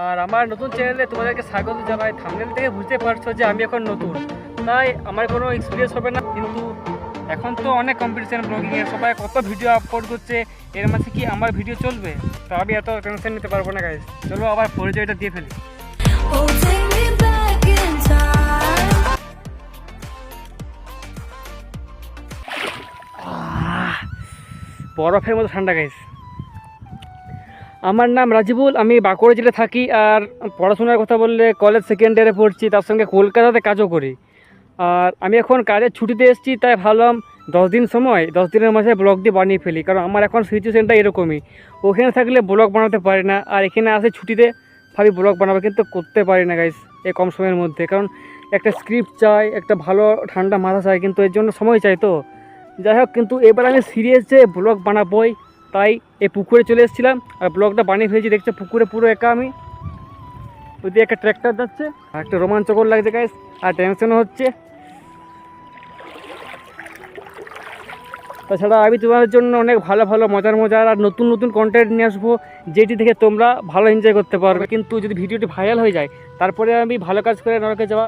আর আমার নতুন চ্যানেলে তোমাদেরকে স্বাগত জানাই। থাম্বনেল থেকে বুঝতে পারছো যে আমি এখন নতুন, তাই আমার কোনো এক্সপিরিয়েন্স হবে না। কিন্তু এখন তো অনেক কম্পিটিশান ব্লগিংয়ের, সবাই কত ভিডিও আপলোড করছে, এর মাঝে কি আমার ভিডিও চলবে? তো আমি এত টেনশন নিতে পারবো না গাইজ। চলো আবার পরিচয়টা দিয়ে ফেলি। বরফের মতো ঠান্ডা গাইজ। আমার নাম রাজিবুল, আমি বাঁকুড়া জেলায় থাকি। আর পড়াশোনার কথা বললে কলেজ সেকেন্ড ইয়ারে পড়ছি, তার সঙ্গে কলকাতাতে কাজও করি। আর আমি এখন কাজের ছুটিতে এসেছি, তাই ভাবলাম 10 দিন সময়, 10 দিনের মাঝে ব্লগ দিয়ে বানিয়ে ফেলি। কারণ আমার এখন সিচুয়েশানটা এরকমই, ওখানে থাকলে ব্লগ বানাতে পারি না, আর এখানে আসে ছুটিতে ভাবি ব্লগ বানাবো, কিন্তু করতে পারি না গাইস এই কম সময়ের মধ্যে। কারণ একটা স্ক্রিপ্ট চাই, একটা ভালো ঠান্ডা মাথা চাই, কিন্তু এর জন্য সময় চাই। তো যাই হোক, কিন্তু এবার আমি সিরিয়াস যে ব্লগ বানাবোই, তাই এই পুকুরে চলে এসেছিলাম আর ব্লগটা বানিয়ে ফেলেছি। দেখছো পুকুরে পুরো একা আমি, ওইদিকে একটা ট্র্যাক্টর যাচ্ছে, আর একটা রোমাঞ্চকর লাগছে গাইস, আর টেনশনও হচ্ছে। তাছাড়া আমি তোমাদের জন্য অনেক ভালো ভালো মজার আর নতুন নতুন কন্টেন্ট নিয়ে আসবো, যেটি থেকে তোমরা ভালো এনজয় করতে পারবে। কিন্তু যদি ভিডিওটি ভাইরাল হয়ে যায়, তারপরে আমি ভালো কাজ করে নরকে যাওয়া